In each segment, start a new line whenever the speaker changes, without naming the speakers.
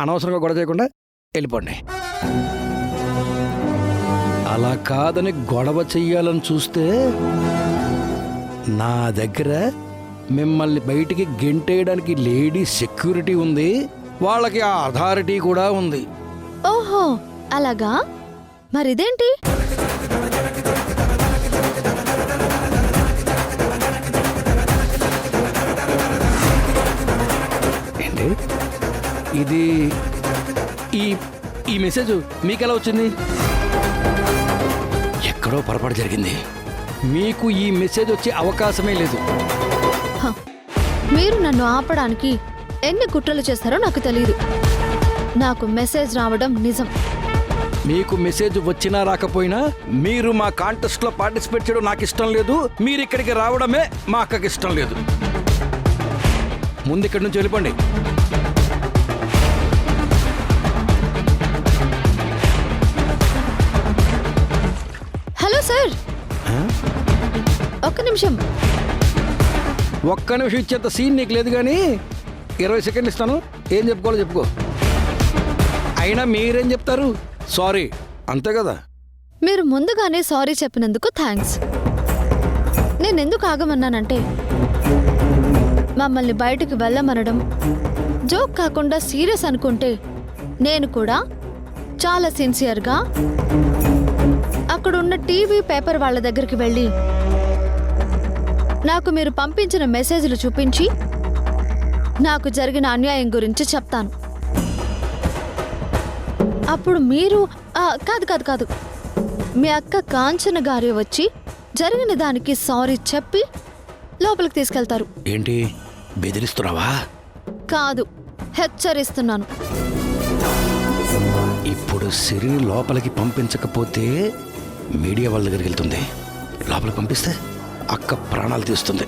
అనవసరంగా గొడవ చేయకుండా వెళ్ళిపోండి. అలా కాదని గొడవ చెయ్యాలని చూస్తే నా దగ్గర మిమ్మల్ని బయటికి గెంటేయడానికి లేడీ సెక్యూరిటీ ఉంది, వాళ్ళకి ఆ అథారిటీ కూడా ఉంది.
ఓహో అలాగా, మరిదేంటి?
ఏంటి ఇది? ఈ ఈ మెసేజ్ మీకెలా వచ్చింది? ఎక్కడో పొరపాటు జరిగింది. మీకు ఈ మెసేజ్ వచ్చే అవకాశమే లేదు.
హ, మీరు నన్ను ఆపడానికి ఎన్ని కుట్రలు చేస్తారో నాకు తెలియదు. నాకు మెసేజ్ రావడం నిజం.
మీకు మెసేజ్ వచ్చినా రాకపోయినా మీరు మా కాంటెస్ట్లో పార్టిసిపేట్ చేయడం నాకు ఇష్టం లేదు. మీరు ఇక్కడికి రావడమే మా అక్కకి ఇష్టం లేదు. ముందు ఇక్కడి నుంచి వెళ్ళిపోండి.
హలో సార్, ఒక్క నిమిషం.
ఒక్క నిమిషం ఇచ్చేంత సీన్ నీకు లేదు, కానీ 20 సెకండ్లు ఇస్తాను. ఏం చెప్పుకోవాలో చెప్పుకో. అయినా మీరేం చెప్తారు? సారీ అంతే కదా.
మీరు ముందుగానే సారీ చెప్పినందుకు థ్యాంక్స్. నేనెందుకు ఆగమన్నానంటే మమ్మల్ని బయటికి వెళ్ళమనడం జోక్ కాకుండా సీరియస్ అనుకుంటే నేను కూడా చాలా సిన్సియర్గా అక్కడున్న టీవీ పేపర్ వాళ్ళ దగ్గరికి వెళ్ళి నాకు మీరు పంపించిన మెసేజ్లు చూపించి నాకు జరిగిన అన్యాయం గురించి చెప్తాను. అప్పుడు మీరు కాదు మీ అక్క కాంచన గారి వచ్చి జరిగిన దానికి సారీ చెప్పి లోపలికి తీసుకెళ్తారు.
ఏంటి బెదిరిస్తున్నావా?
కాదు, హెచ్చరిస్తున్నాను.
ఇప్పుడు సిరి లోపలికి పంపించకపోతే మీడియా వాళ్ళ దగ్గరికి వెళ్తుంది. లోపలికి పంపిస్తే అక్క ప్రాణాలు తీస్తుంది.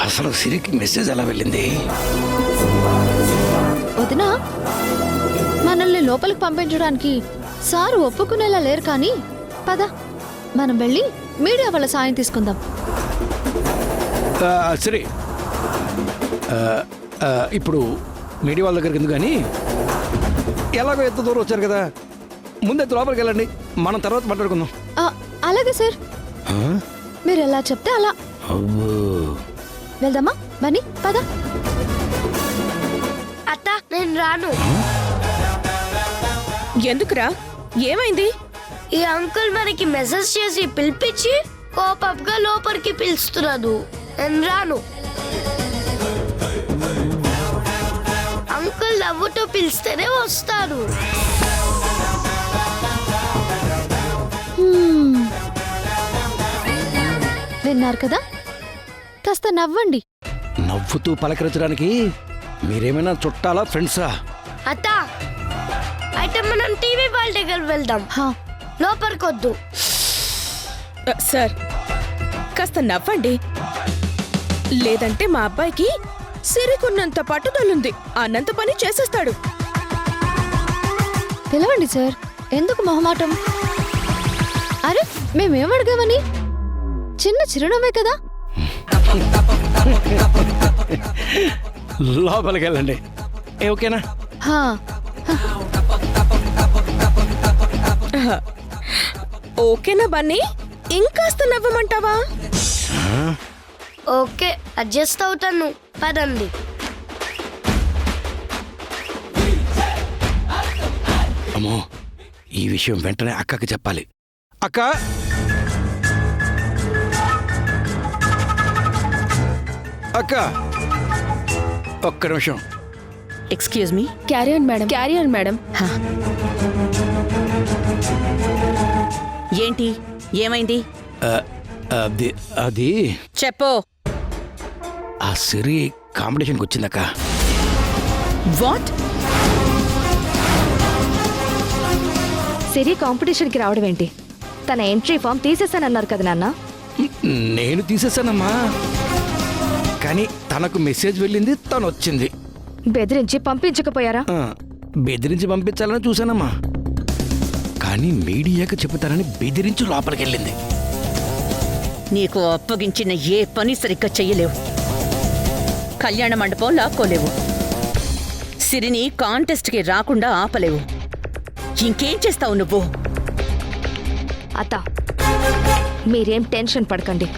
అసలు సిరికి మెసేజ్ ఎలా వెళ్ళింది?
వదినా, మనల్ని లోపలికి పంపించడానికి సారు ఒప్పుకునేలా లేరు. కానీ పద, మనం వెళ్ళి మీడియా వాళ్ళ సాయం తీసుకుందాం.
సిరి, ఇప్పుడు మీడియా వాళ్ళ దగ్గరికి ఎందుకు, కానీ ఎలాగో ఎంత దూరం వచ్చారు కదా, ముందెత్తు లోపలికి వెళ్ళండి. మనం తర్వాత మాట్లాడుకుందాం.
అలాగే సార్, మీరు ఎలా చెప్తే అలా. వెళ్దామా బన్నీ, పద.
అత్త నేను రాను.
ఎందుకురా, ఏమైంది?
ఈ అంకుల్ మనకి మెసేజ్ చేసి పిలిపించి కోపంగా లోపలికి పిలుస్తున్నాడు. నేను రాను. అంకుల్ నవ్వుతూ పిలిస్తేనే వస్తాను.
విన్నారు కదా, కాస్త నవ్వండి.
నవ్వుతూ పలకరించడానికి మీరేమైనా చుట్టాలా, ఫ్రెండ్సా?
అత్త, అయితే మనం టీవీ వాళ్ళ దగ్గర వెళ్దాం. లోపలికొద్దు.
సార్, కాస్త నవ్వండి. లేదంటే మా అబ్బాయికి సిరికున్నంత పట్టుదలుంది, అన్నంత పని చేసేస్తాడు.
పిలవండి సార్, ఎందుకు మొహమాటం? అరే, మేమేమడిగామని? చిన్న చిరునవ్వే కదా.
లోపలికి వెళ్ళండి. ఓకేనా?
ఓకేనా బన్నీ? ఇంకాస్త నవ్వమంటావా?
ఓకే, అడ్జస్ట్ అవుతాను. పదండి.
అమ్మో, ఈ విషయం వెంటనే అక్కకి చెప్పాలి. అక్క, అక్క, ఒక్క నిమిషం.
Excuse me.
Carry on madam.
Carry on madam. ఏంటి, ఏమైంది?
అది
చెప్పు.
ఆ సిరి కాంపిటీషన్కి వచ్చిందక్క.
వాట్?
సిరి కాంపిటీషన్కి రావడం ఏంటి? తన ఎంట్రీ ఫామ్ తీసేసానన్నారు కదా నాన్న.
నేను తీసేసానమ్మా, కానీ తనకు మెసేజ్ వెళ్ళింది, తను వచ్చింది.
బెదిరించి పంపించకపోయారా?
బెదిరించి పంపించాలని చూశానమ్మా, కానీ మీడియాకి చెబుతానని బెదిరించి లోపలికి వెళ్ళింది.
నీకు అప్పగించిన ఏ పని సరిగ్గా చెయ్యలేవు. కళ్యాణ మండపం లాక్కోలేవు. సిరిని కాంటెస్ట్కి రాకుండా ఆపలేవు. ఇంకేం చేస్తావు నువ్వు?
అత్త, మీరేం టెన్షన్ పడకండి.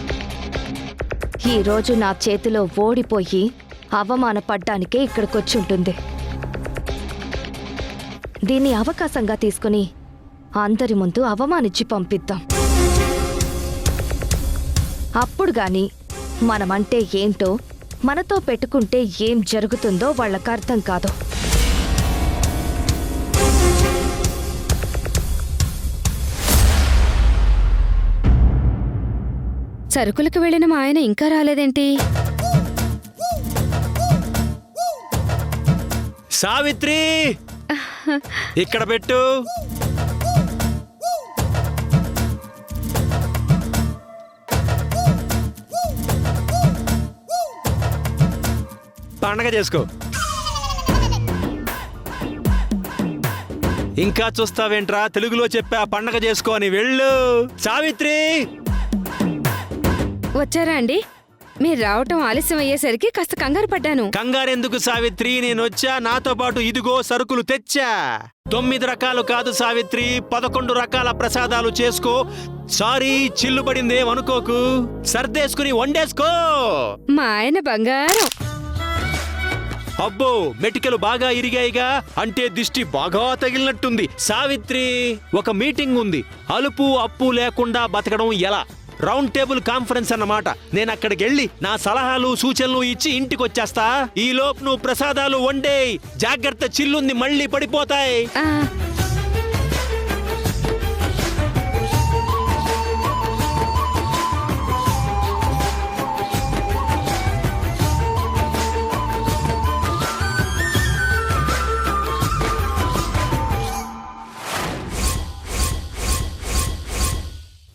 ఈరోజు నా చేతిలో ఓడిపోయి అవమానపడ్డానికే ఇక్కడికొచ్చి ఉంటుంది. దీన్ని అవకాశంగా తీసుకుని అందరి ముందు అవమానించి పంపిద్దాం. అప్పుడు గాని మనమంటే ఏంటో, మనతో పెట్టుకుంటే ఏం జరుగుతుందో వాళ్ళకు అర్థం కాదు.
సరుకులకు వెళ్ళిన మా ఆయన ఇంకా రాలేదేంటి?
సావిత్రి, ఇక్కడ పెట్టు. పండగ చేసుకో. ఇంకా చూస్తావేంట్రా? తెలుగులో చెప్పా పండగ చేసుకో అని. వెళ్ళు సావిత్రి.
వచ్చారా అండి? మీరు రావటం ఆలస్యం అయ్యేసరికి కాస్త కంగారు పడ్డాను.
కంగారెందుకు సావిత్రి, నేను వచ్చా. నాతో పాటు ఇదిగో సరుకులు తెచ్చా. 9 రకాలు కాదు సావిత్రి, 11 రకాల ప్రసాదాలు చేసుకో. సారీ, చిల్లు పడిందేమనుకోకు. సర్దేసుకుని వండేసుకో.
మా ఆయన బంగారం.
అబ్బో, మెటికలు బాగా ఇరిగాయిగా, అంటే దిష్టి బాగా తగిలినట్టుంది. సావిత్రి, ఒక మీటింగ్ ఉంది. అలుపు అప్పు లేకుండా బతకడం ఎలా, రౌండ్ టేబుల్ కాన్ఫరెన్స్ అన్నమాట. నేను అక్కడికి వెళ్ళి నా సలహాలు సూచనలు ఇచ్చి ఇంటికి వచ్చేస్తా. ఈ లోపు నువ్వు ప్రసాదాలు వండేయ్. జాగ్రత్త, చిల్లుంది, మళ్ళీ పడిపోతాయి.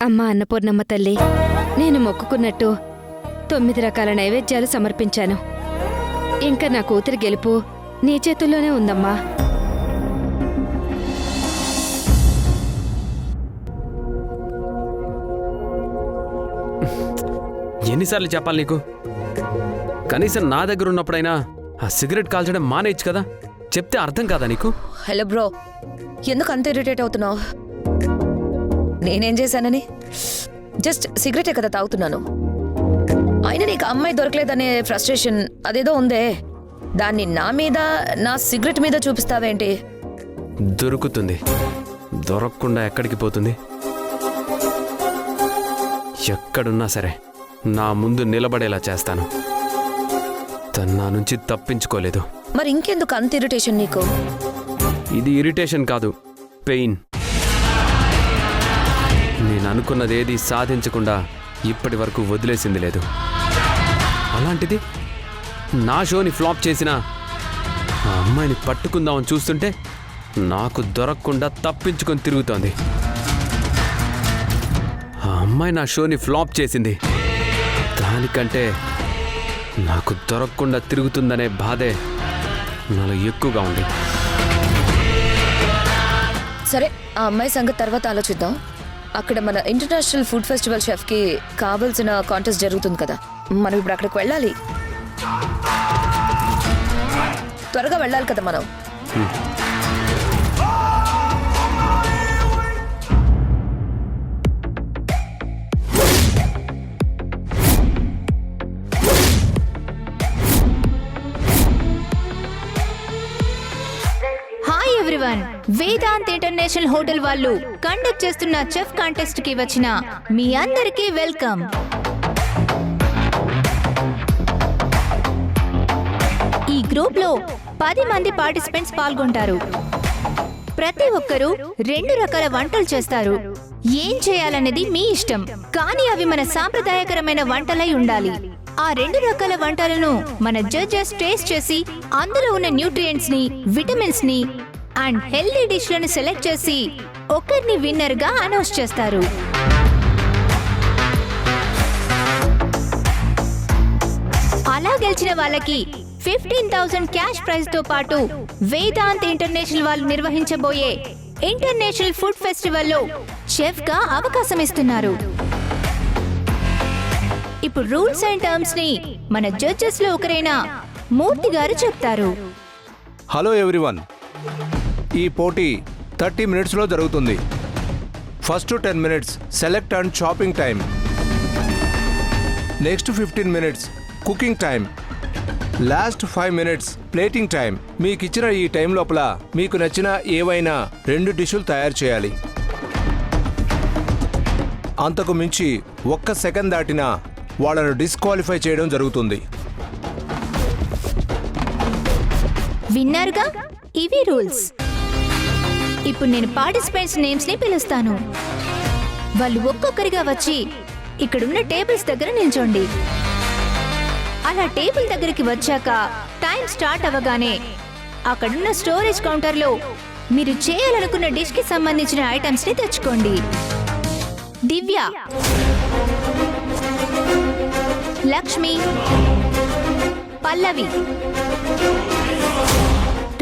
అమ్మా అన్నపూర్ణమ్మ తల్లి, నేను మొక్కుకున్నట్టు 9 రకాల నైవేద్యాలు సమర్పించాను. ఇంకా నా కూతురి గెలుపు నీ చేతుల్లోనే ఉందమ్మా.
ఎన్నిసార్లు చెప్పాలి నీకు? కనీసం నా దగ్గర ఉన్నప్పుడైనా ఆ సిగరెట్ కాల్చడం మానేయచ్చు కదా. చెప్తే అర్థం కాదా నీకు?
హలో బ్రో, ఎందుకు అంత ఇరిటేట్ అవుతున్నావు? నేనేం చేశానని? జస్ట్ సిగరెటే కదా తాగుతున్నాను. అయినా నీకు అమ్మాయి దొరకలేదనే ఫ్రస్ట్రేషన్ అదేదో ఉందే, దాన్ని నా మీద, నా సిగరెట్ మీద చూపిస్తావేంటి?
దొరుకుతుంది. దొరకకుండా ఎక్కడికి పోతుంది? ఎక్కడున్నా సరే నా ముందు నిలబడేలా చేస్తాను. తను నా నుంచి తప్పించుకోలేదు.
మరి ఇంకెందుకు అంత ఇరిటేషన్ నీకు?
ఇది ఇరిటేషన్ కాదు, పెయిన్. నేను అనుకున్నదేది సాధించకుండా ఇప్పటి వరకు వదిలేసింది లేదు. అలాంటిది నా షోని ఫ్లాప్ చేసిన ఆ అమ్మాయిని పట్టుకుందామని చూస్తుంటే నాకు దొరకకుండా తప్పించుకొని తిరుగుతోంది. ఆ అమ్మాయి నా షోని ఫ్లాప్ చేసింది. దానికంటే నాకు దొరకకుండా తిరుగుతుందనే బాధే నాలో ఎక్కువగా ఉంది.
సరే, ఆ అమ్మాయి సంగతి తర్వాత ఆలోచిద్దాం. అక్కడ మన ఇంటర్నేషనల్ ఫుడ్ ఫెస్టివల్ షెఫ్కి కావాల్సిన కాంటెస్ట్ జరుగుతుంది కదా, మనం ఇప్పుడు అక్కడికి వెళ్ళాలి. త్వరగా వెళ్ళాలి కదా మనం.
Hi everyone, Vedant international hotel వాళ్ళు కండక్ట్ చేస్తున్న చెఫ్ కాంటెస్ట్ కి వచ్చిన మీ అందరికీ వెల్కమ్. ఈ గ్రూప్ లో 10 మంది పార్టిసిపెంట్స్ పాల్గొంటారు. ప్రతి ఒక్కరూ 2 రకాల వంటలు చేస్తారు. ఏం చేయాలనేది మీ ఇష్టం, కానీ అవి మన సాంప్రదాయకరమైన వంటలై ఉండాలి. ఆ 2 రకాల వంటలను మన జడ్జెస్ టేస్ట్ చేసి అందులో ఉన్న న్యూట్రియంట్స్ ని, విటమిన్స్ ని అండ్ హెల్దీ డిష్లను సెలెక్ట్ చేసి ఒకరిని విన్నర్ గా అనౌన్స్ చేస్తారు. అలా గెలిచిన వాళ్ళకి 15,000 క్యాష్ ప్రైజ్ తో పాటు వేదాంత్ ఇంటర్నేషనల్ వాళ్ళు నిర్వహించబోయే ఇంటర్నేషనల్ ఫుడ్ ఫెస్టివల్లో చెఫ్ గా అవకాశం ఇస్తున్నారు. ఇప్పుడు రూల్స్ అండ్ టర్మ్స్ ని మన జడ్జెస్ లో ఒకరైన మూర్తి గారు చెప్తారు.
హలో ఎవ్రీవన్, ఈ పోటీ 30 మినిట్స్లో జరుగుతుంది. First 10 minutes select and shopping time, next 15 minutes cooking time, last 5 minutes plating time. మీకు ఇచ్చిన ఈ టైం లోపల మీకు నచ్చిన ఏవైనా 2 డిషులు తయారు చేయాలి. అంతకు మించి 1 సెకండ్ దాటినా వాళ్ళను డిస్క్వాలిఫై చేయడం జరుగుతుంది.
విన్నారుగా, ఇవి రూల్స్. ఇప్పుడు నేను పార్టిసిపెంట్స్ నేమ్స్ ని పిలుస్తాను. వాళ్ళు ఒక్కొక్కరిగా వచ్చి ఇక్కడున్న టేబుల్స్ దగ్గర నిల్చోండి. అలా టేబుల్ దగ్గరికి వచ్చాక టైం స్టార్ట్ అవ్వగానే అక్కడున్న స్టోరేజ్ కౌంటర్లో మీరు చేయాలనుకున్న డిష్ కి సంబంధించిన ఐటమ్స్ ని తెచ్చుకోండి. Divya, Lakshmi, Pallavi,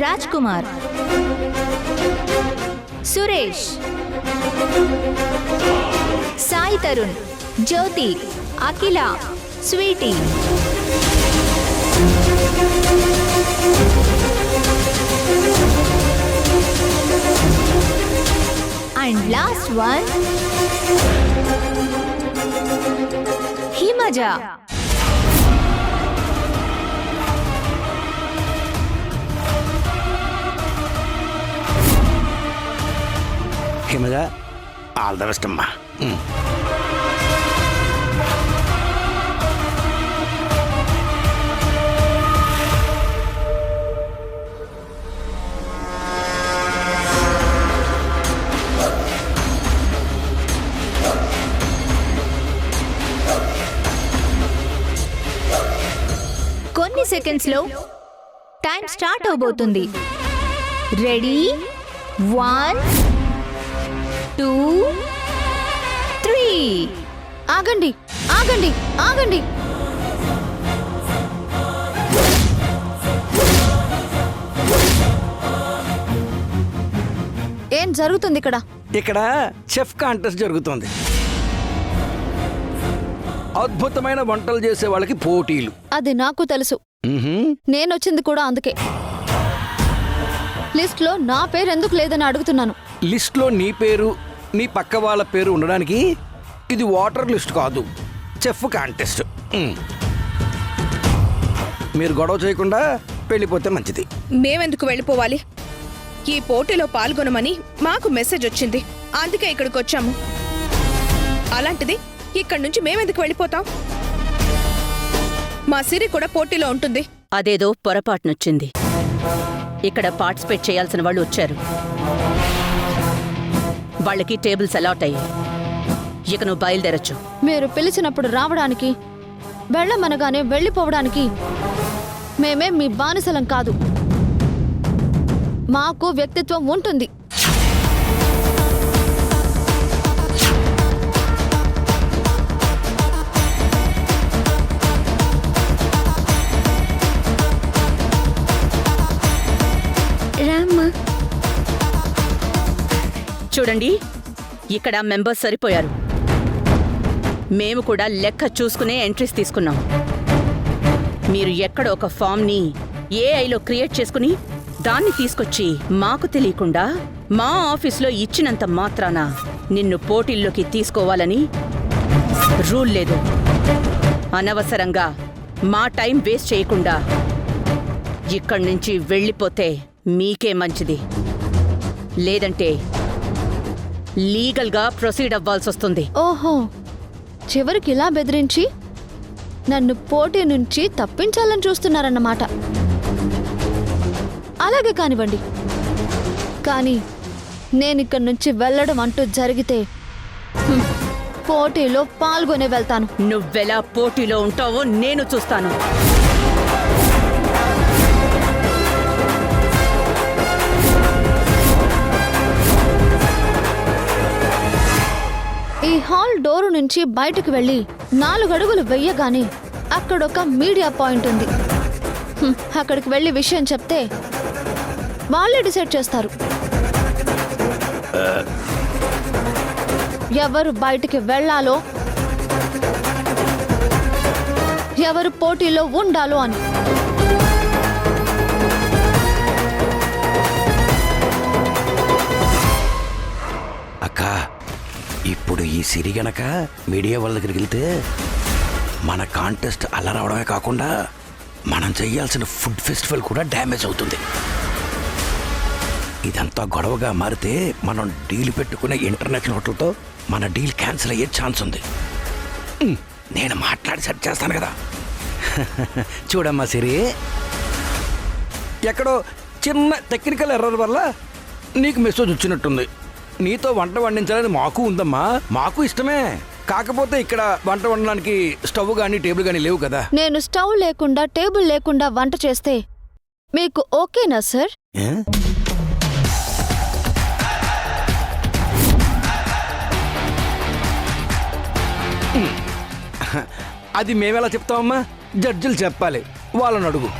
Raj Kumar, Suresh, Sai Tarun, Jyothi, Akhila, Sweety. And last one, Himaja.
Himaja, all the best అమ్మా.
కొన్ని సెకండ్స్ లో టైం స్టార్ట్ అవబోతుంది. రెడీ? 1 2 3.
ఆగండి, ఆగండి, ఆగండి. ఏం జరుగుతుంది ఇక్కడ?
ఇక్కడ చెఫ్ కాంటెస్ట్ జరుగుతుంది. అద్భుతమైన వంటలు చేసే వాళ్ళకి పోటీలు.
అది నాకు తెలుసు. నేనొచ్చింది కూడా అందుకే. లిస్ట్ లో నా పేరు ఎందుకు లేదని అడుగుతున్నాను.
లిస్ట్ లో నీ పేరు, నీ పక్క వాళ్ళ పేరు ఉండడానికి ఇది వాటర్ లిస్ట్ కాదు, చెఫ్ కాంటెస్ట్. మీరు గొడవ చేయకుండా వెళ్ళిపోతే మంచిది.
మేమెందుకు వెళ్ళిపోవాలి? ఈ పోటీలో పాల్గొనమని మాకు మెసేజ్ వచ్చింది, అందుకే ఇక్కడికి వచ్చాము. అలాంటిది ఇక్కడి నుంచి మేమెందుకు వెళ్ళిపోతాం? మా సిరి కూడా పోటీలో ఉంటుంది.
అదేదో పొరపాటునొచ్చింది. ఇక్కడ పార్టిసిపేట్ చేయాల్సిన వాళ్ళు వచ్చారు. వాళ్ళకి టేబుల్స్ అలాట్ అయ్యాయి. ఇక నువ్వు బయలుదేరచ్చు.
మీరు పిలిచినప్పుడు రావడానికి, వెళ్ళమనగానే వెళ్ళిపోవడానికి మేమే మీ బానిసలం కాదు. మాకు వ్యక్తిత్వం ఉంటుంది.
చూడండి, ఇక్కడ మెంబర్స్ సరిపోయారు. మేము కూడా లెక్క చూసుకునే ఎంట్రీస్ తీసుకున్నాం. మీరు ఎక్కడ ఒక ఫామ్ని ఏఐలో క్రియేట్ చేసుకుని దాన్ని తీసుకొచ్చి మాకు తెలియకుండా మా ఆఫీస్లో ఇచ్చినంత మాత్రాన నిన్ను పోటీల్లోకి తీసుకోవాలని రూల్ లేదు. అనవసరంగా మా టైం వేస్ట్ చేయకుండా ఇక్కడి నుంచి వెళ్ళిపోతే మీకే మంచిది. లేదంటే లీగల్గా ప్రొసీడ్ అవ్వాల్సి వస్తుంది.
ఓహో, చివరికి ఇలా బెదిరించి నన్ను పోటీ నుంచి తప్పించాలని చూస్తున్నారన్నమాట. అలాగే కానివ్వండి. కానీ నేనిక్కడి నుంచి వెళ్ళడం అంటూ జరిగితే పోటీలో పాల్గొనే వెళ్తాను.
నువ్వెలా పోటీలో ఉంటావో నేను చూస్తాను.
ఈ హాల్ డోరు నుంచి బయటకు వెళ్ళి 4 అడుగులు వెయ్యగానే అక్కడొక మీడియా పాయింట్ ఉంది. అక్కడికి వెళ్ళి విషయం చెప్తే వాళ్ళే డిసైడ్ చేస్తారు ఎవరు బయటికి వెళ్ళాలో, ఎవరు పోటీలో ఉండాలో అని.
ఇప్పుడు ఈ సిరి గనక మీడియా వాళ్ళ దగ్గరికి వెళ్తే మన కాంటెస్ట్ అలా రావడమే కాకుండా మనం చేయాల్సిన ఫుడ్ ఫెస్టివల్ కూడా డ్యామేజ్ అవుతుంది. ఇదంతా గొడవగా మారితే మనం డీల్ పెట్టుకునే ఇంటర్నేషనల్ హోటల్తో మన డీల్ క్యాన్సిల్ అయ్యే ఛాన్స్ ఉంది. నేను మాట్లాడి సెట్ చేస్తాను కదా. చూడమ్మా సిరి, ఎక్కడో చిన్న టెక్నికల్ ఎర్రర్ వల్ల నీకు మెసేజ్ వచ్చినట్టుంది. నీతో వంట వండించాలని మాకు ఉందమ్మా, మాకు ఇష్టమే. కాకపోతే ఇక్కడ వంట వండడానికి స్టవ్ కానీ టేబుల్ కానీ లేవు కదా.
నేను స్టవ్ లేకుండా టేబుల్ లేకుండా వంట చేస్తే మీకు ఓకేనా సార్?
ఏ? అది మేమెలా చెప్తామమ్మా? జడ్జిలు చెప్పాలి, వాళ్ళని అడుగు.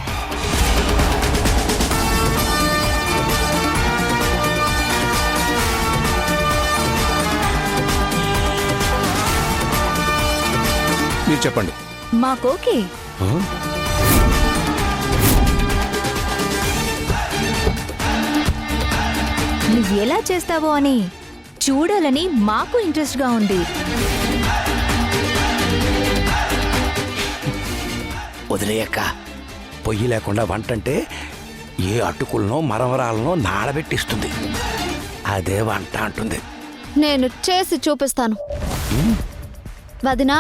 మీరు చెప్పండి.
మాకోకే. నువ్వు ఎలా చేస్తావో అని చూడాలని మాకు ఇంట్రెస్ట్గా ఉంది.
వదిలేయక్క, పొయ్యి లేకుండా వంట అంటే ఏ అటుకులనో మరమరాలనో నానబెట్టిస్తుంది. అదే వంట అంటుంది.
నేను చేసి చూపిస్తాను. వదినా,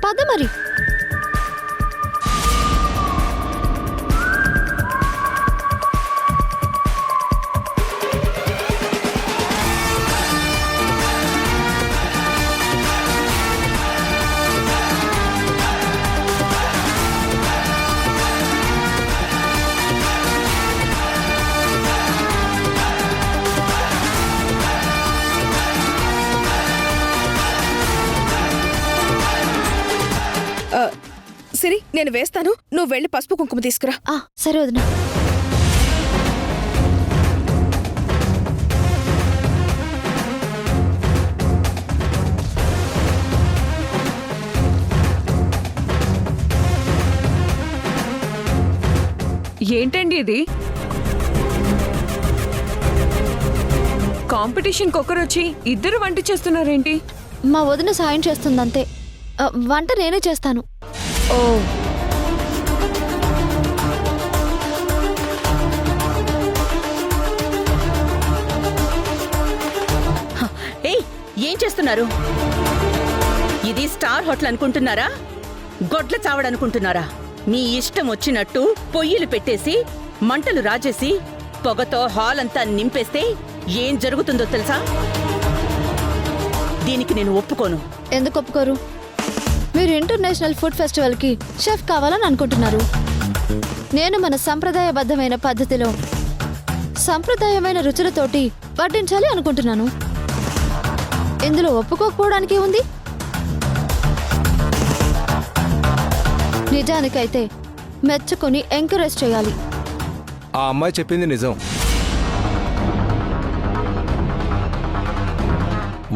పద మరి.
సిరి, నేను వేస్తాను, నువ్వు వెళ్ళి పసుపు కుంకుమ తీసుకురా.
సరే వదినా.
ఏంటండి ఇది? కాంపిటీషన్కి ఒకరొచ్చి ఇద్దరు వంట చేస్తున్నారేంటి?
మా వదిన సాయం చేస్తుందంతే. వంట నేనే చేస్తాను.
ఓ,
ఏయ్, ఏం చేస్తున్నారు? ఇది స్టార్ హోటల్ అనుకుంటున్నారా? గొడ్ల చావడనుకుంటున్నారా? మీ ఇష్టం వచ్చినట్టు పొయ్యిలు పెట్టేసి మంటలు రాజేసి పొగతో హాల్ అంతా నింపేస్తే ఏం జరుగుతుందో తెలుసా? దీనికి నేను ఒప్పుకోను.
ఎందుకు ఒప్పుకోరు? మీరు ఇంటర్నేషనల్ ఫుడ్ ఫెస్టివల్కి షెఫ్ కావాలని అనుకుంటున్నారు. నేను మన సంప్రదాయబద్ధమైన పద్ధతిలో సంప్రదాయమైన రుచులతోటి వడ్డించాలి అనుకుంటున్నాను. ఇందులో ఒప్పుకోకపోవడానికి ఉంది? నిజానికైతే మెచ్చుకొని ఎంకరేజ్ చేయాలి.
ఆ అమ్మాయి చెప్పింది నిజం.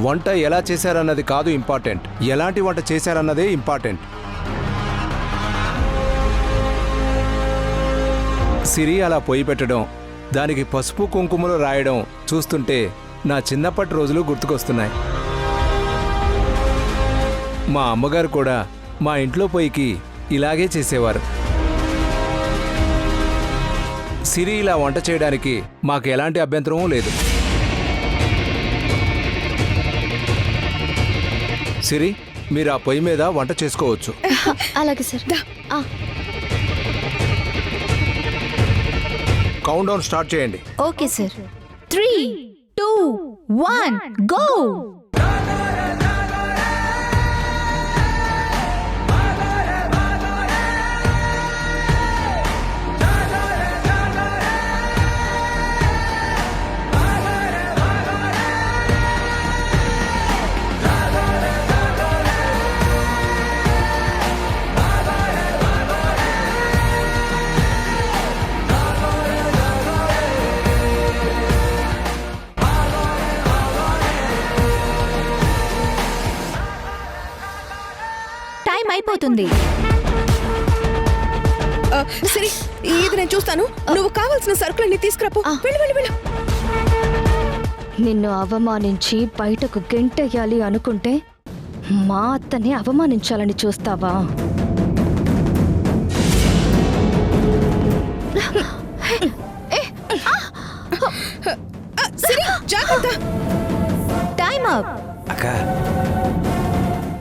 వంట ఎలా చేశారన్నది కాదు ఇంపార్టెంట్, ఎలాంటి వంట చేశారన్నదే ఇంపార్టెంట్. సిరి అలా పొయ్యి పెట్టడం, దానికి పసుపు కుంకుమలు రాయడం చూస్తుంటే నా చిన్నప్పటి రోజులు గుర్తుకొస్తున్నాయి. మా అమ్మగారు కూడా మా ఇంట్లో పొయ్యికి ఇలాగే చేసేవారు. సిరి ఇలా వంట చేయడానికి మాకు ఎలాంటి అభ్యంతరమూ లేదు. సిరి, మీరు ఆ పొయ్యి మీద వంట చేసుకోవచ్చు.
అలాగే సార్.
కౌంట్ డౌన్ స్టార్ట్ చేయండి.
Okay sir. 3, 2, 1 గో. అయిపోతుంది.
సరే, ఇది నేను చూస్తాను. నువ్వు కావాల్సిన సరుకులన్నీ తీసుకురాపో. వెళ్ళు వెళ్ళు వెళ్ళు.
నిన్ను అవమానించి బయటకు గెంటెయ్యాలి అనుకుంటే మా అత్తని అవమానించాలని చూస్తావా?
జాగ్రత్త.
Time up.
అక్క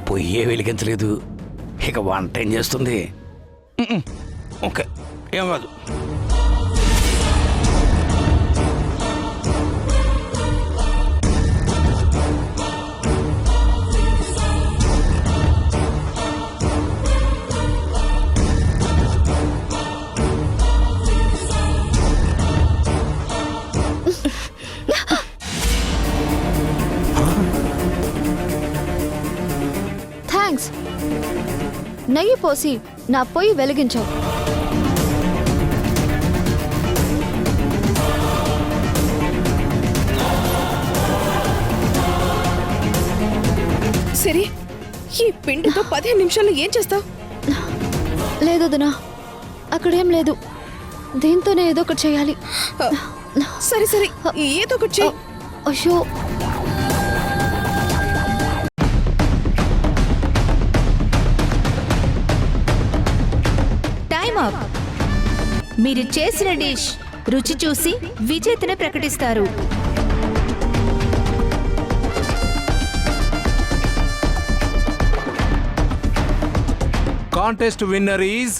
పొయ్యే వెలిగించలేదు, ఇక వంట ఏం చేస్తుంది? ఓకే, ఏం కాదు.
థ్యాంక్స్. నెయ్యి పోసి నా పొయ్యి వెలిగించావు.
సరే, ఈ పిండితో 15 నిమిషాల్లో ఏం చేస్తావు?
లేదు దినా, అక్కడేం లేదు. దీంతోనే ఏదో ఒకటి చేయాలి.
సరే సరే, ఏదో ఒకటి చెయ్యి.
అయ్యో,
టైమ్ అప్. మీరు చేసిన డిష్ రుచి చూసి విజేతను ప్రకటిస్తారు.
Contest winner is